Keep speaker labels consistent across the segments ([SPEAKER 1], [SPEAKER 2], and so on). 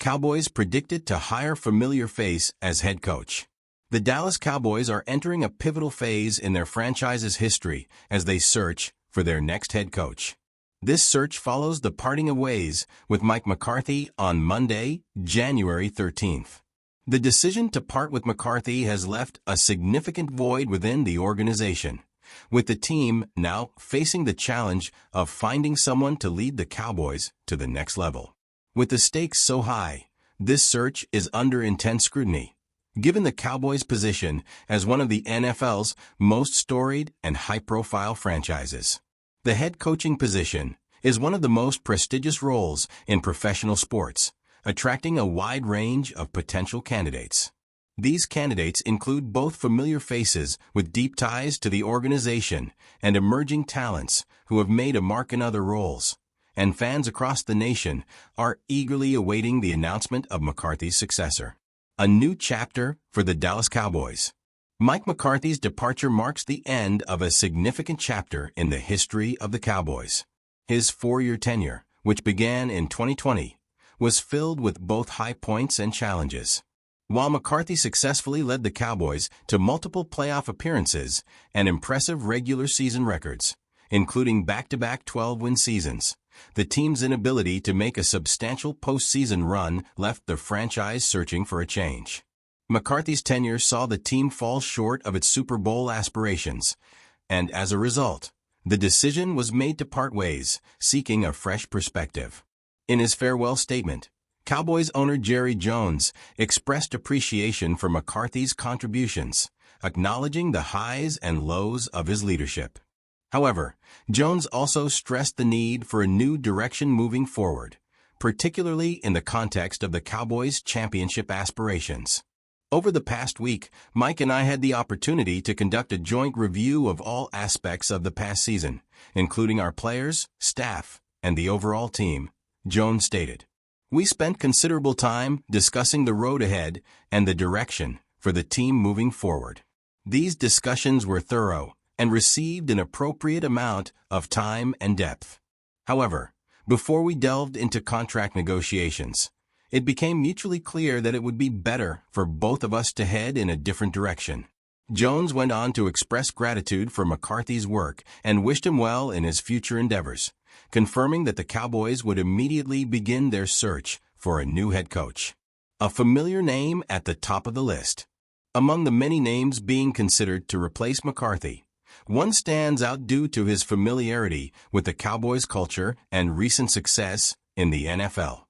[SPEAKER 1] Cowboys predicted to hire familiar face as head coach. The Dallas Cowboys are entering a pivotal phase in their franchise's history as they search for their next head coach. This search follows the parting of ways with Mike McCarthy on Monday, January 13th. The decision to part with McCarthy has left a significant void within the organization, with the team now facing the challenge of finding someone to lead the Cowboys to the next level. With the stakes so high, this search is under intense scrutiny, given the Cowboys' position as one of the NFL's most storied and high-profile franchises. The head coaching position is one of the most prestigious roles in professional sports, attracting a wide range of potential candidates. These candidates include both familiar faces with deep ties to the organization and emerging talents who have made a mark in other roles, and fans across the nation are eagerly awaiting the announcement of McCarthy's successor. A new chapter for the Dallas Cowboys. Mike McCarthy's departure marks the end of a significant chapter in the history of the Cowboys. His 4-year tenure, which began in 2020, was filled with both high points and challenges. While McCarthy successfully led the Cowboys to multiple playoff appearances and impressive regular season records, including back-to-back 12-win seasons, the team's inability to make a substantial postseason run left the franchise searching for a change. McCarthy's tenure saw the team fall short of its Super Bowl aspirations, and as a result, the decision was made to part ways, seeking a fresh perspective. In his farewell statement, Cowboys owner Jerry Jones expressed appreciation for McCarthy's contributions, acknowledging the highs and lows of his leadership. However, Jones also stressed the need for a new direction moving forward, particularly in the context of the Cowboys' championship aspirations. Over the past week, Mike and I had the opportunity to conduct a joint review of all aspects of the past season, including our players, staff, and the overall team, Jones stated. We spent considerable time discussing the road ahead and the direction for the team moving forward. These discussions were thorough and received an appropriate amount of time and depth. However, before we delved into contract negotiations, it became mutually clear that it would be better for both of us to head in a different direction. Jones went on to express gratitude for McCarthy's work and wished him well in his future endeavors, confirming that the Cowboys would immediately begin their search for a new head coach. A familiar name at the top of the list. Among the many names being considered to replace McCarthy, one stands out due to his familiarity with the Cowboys culture and recent success in the NFL.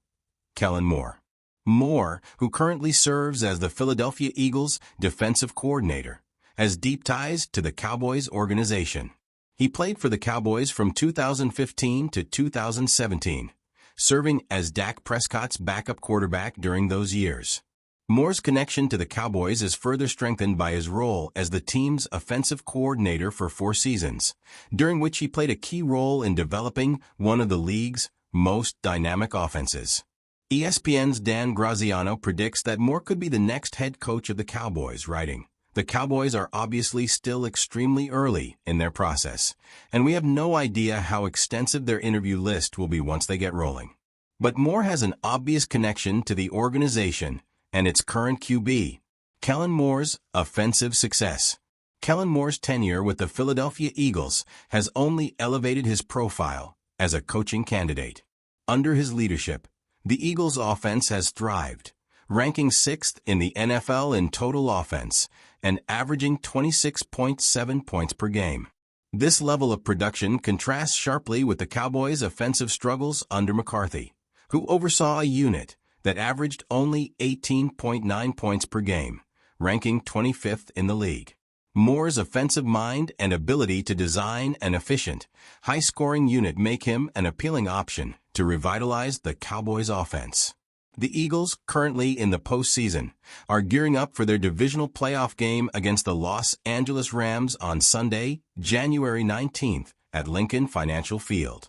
[SPEAKER 1] Kellen Moore. Moore, who currently serves as the Philadelphia Eagles defensive coordinator, has deep ties to the Cowboys organization. He played for the Cowboys from 2015 to 2017, serving as Dak Prescott's backup quarterback during those years. Moore's connection to the Cowboys is further strengthened by his role as the team's offensive coordinator for 4 seasons, during which he played a key role in developing one of the league's most dynamic offenses. ESPN's Dan Graziano predicts that Moore could be the next head coach of the Cowboys, writing, "The Cowboys are obviously still extremely early in their process, and we have no idea how extensive their interview list will be once they get rolling. But Moore has an obvious connection to the organization and its current QB, Kellen Moore's offensive success. Kellen Moore's tenure with the Philadelphia Eagles has only elevated his profile as a coaching candidate. Under his leadership, the Eagles' offense has thrived, ranking 6th in the NFL in total offense and averaging 26.7 points per game. This level of production contrasts sharply with the Cowboys' offensive struggles under McCarthy, who oversaw a unit that averaged only 18.9 points per game, ranking 25th in the league. Moore's offensive mind and ability to design an efficient, high-scoring unit make him an appealing option to revitalize the Cowboys' offense. The Eagles, currently in the postseason, are gearing up for their divisional playoff game against the Los Angeles Rams on Sunday, January 19th at Lincoln Financial Field.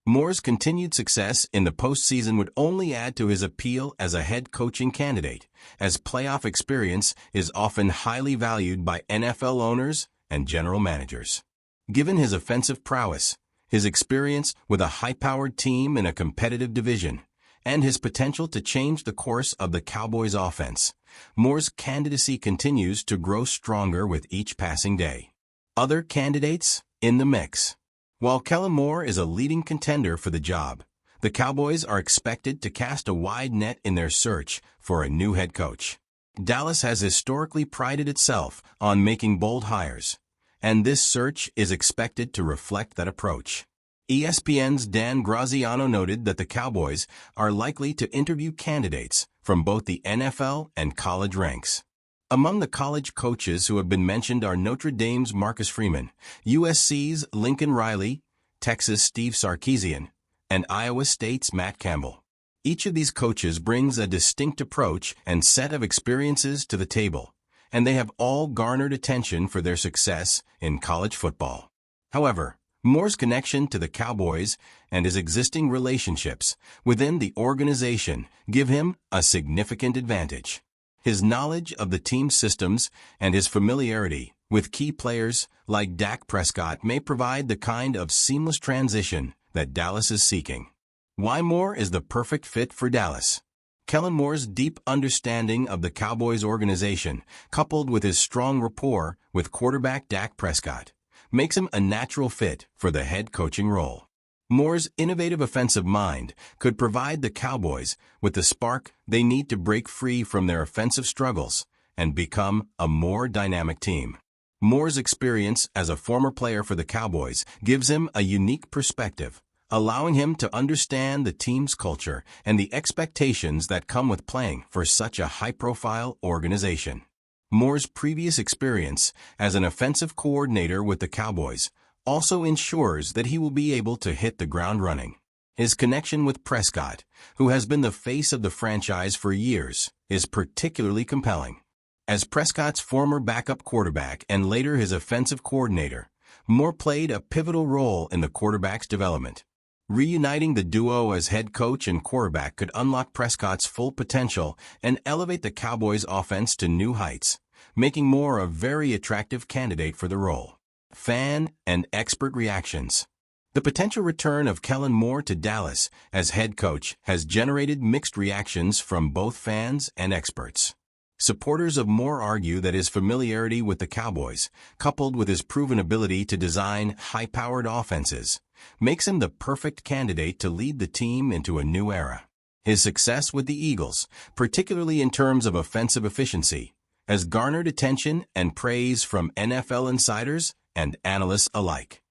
[SPEAKER 1] Moore's continued success in the postseason would only add to his appeal as a head coaching candidate, as playoff experience is often highly valued by NFL owners and general managers. Given his offensive prowess, his experience with a high-powered team in a competitive division, and his potential to change the course of the Cowboys' offense, Moore's candidacy continues to grow stronger with each passing day. Other candidates in the mix. While Kellen Moore is a leading contender for the job, the Cowboys are expected to cast a wide net in their search for a new head coach. Dallas has historically prided itself on making bold hires, and this search is expected to reflect that approach. ESPN's Dan Graziano noted that the Cowboys are likely to interview candidates from both the NFL and college ranks. Among the college coaches who have been mentioned are Notre Dame's Marcus Freeman, USC's Lincoln Riley, Texas' Steve Sarkisian, and Iowa State's Matt Campbell. Each of these coaches brings a distinct approach and set of experiences to the table, and they have all garnered attention for their success in college football. However, Moore's connection to the Cowboys and his existing relationships within the organization give him a significant advantage. His knowledge of the team's systems and his familiarity with key players like Dak Prescott may provide the kind of seamless transition that Dallas is seeking. Why Moore is the perfect fit for Dallas? Kellen Moore's deep understanding of the Cowboys organization, coupled with his strong rapport with quarterback Dak Prescott, makes him a natural fit for the head coaching role. Moore's innovative offensive mind could provide the Cowboys with the spark they need to break free from their offensive struggles and become a more dynamic team. Moore's experience as a former player for the Cowboys gives him a unique perspective, allowing him to understand the team's culture and the expectations that come with playing for such a high-profile organization. Moore's previous experience as an offensive coordinator with the Cowboys also ensures that he will be able to hit the ground running. His connection with Prescott, who has been the face of the franchise for years, is particularly compelling. As Prescott's former backup quarterback and later his offensive coordinator, Moore played a pivotal role in the quarterback's development. Reuniting the duo as head coach and quarterback could unlock Prescott's full potential and elevate the Cowboys' offense to new heights, making Moore a very attractive candidate for the role. Fan and expert reactions. The potential return of Kellen Moore to Dallas as head coach has generated mixed reactions from both fans and experts. Supporters of Moore argue that his familiarity with the Cowboys, coupled with his proven ability to design high-powered offenses, makes him the perfect candidate to lead the team into a new era. His success with the Eagles, particularly in terms of offensive efficiency, has garnered attention and praise from NFL insiders and analysts alike.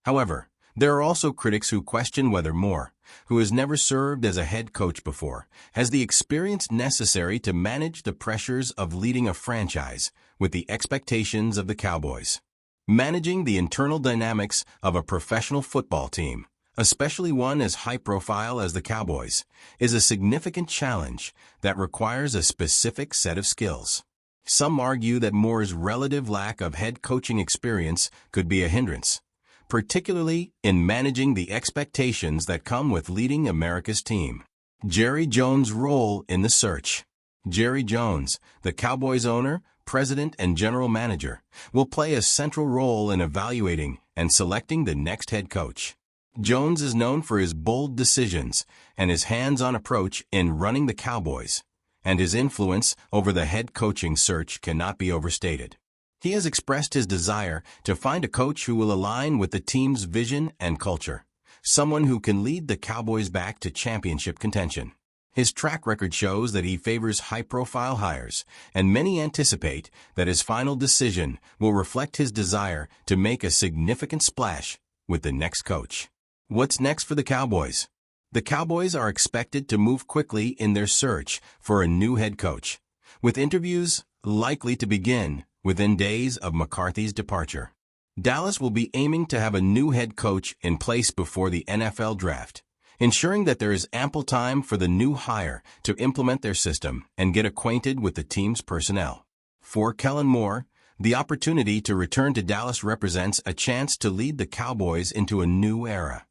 [SPEAKER 1] However, there are also critics who question whether Moore, who has never served as a head coach before, has the experience necessary to manage the pressures of leading a franchise with the expectations of the Cowboys. Managing the internal dynamics of a professional football team, especially one as high-profile as the Cowboys, is a significant challenge that requires a specific set of skills. Some argue that Moore's relative lack of head coaching experience could be a hindrance, particularly in managing the expectations that come with leading America's team. Jerry Jones' role in the search. Jerry Jones, the Cowboys owner, president, and general manager, will play a central role in evaluating and selecting the next head coach. Jones is known for his bold decisions and his hands-on approach in running the Cowboys, and his influence over the head coaching search cannot be overstated. He has expressed his desire to find a coach who will align with the team's vision and culture, someone who can lead the Cowboys back to championship contention. His track record shows that he favors high-profile hires, and many anticipate that his final decision will reflect his desire to make a significant splash with the next coach. What's next for the Cowboys? The Cowboys are expected to move quickly in their search for a new head coach, with interviews likely to begin within days of McCarthy's departure. Dallas will be aiming to have a new head coach in place before the NFL draft, ensuring that there is ample time for the new hire to implement their system and get acquainted with the team's personnel. For Kellen Moore, the opportunity to return to Dallas represents a chance to lead the Cowboys into a new era,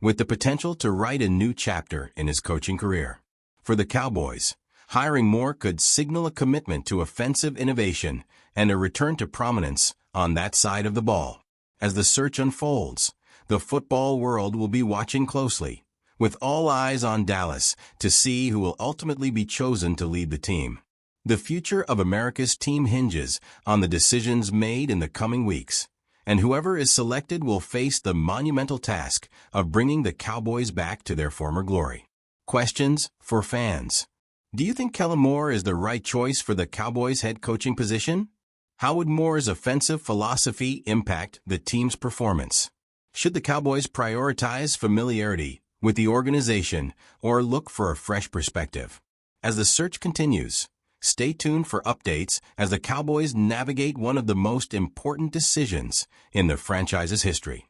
[SPEAKER 1] with the potential to write a new chapter in his coaching career. For the Cowboys, hiring Moore could signal a commitment to offensive innovation and a return to prominence on that side of the ball. As the search unfolds, the football world will be watching closely, with all eyes on Dallas to see who will ultimately be chosen to lead the team. The future of America's team hinges on the decisions made in the coming weeks, and whoever is selected will face the monumental task of bringing the Cowboys back to their former glory. Questions for fans. Do you think Kellen Moore is the right choice for the Cowboys head coaching position? How would Moore's offensive philosophy impact the team's performance? Should the Cowboys prioritize familiarity with the organization or look for a fresh perspective? As the search continues, stay tuned for updates as the Cowboys navigate one of the most important decisions in the franchise's history.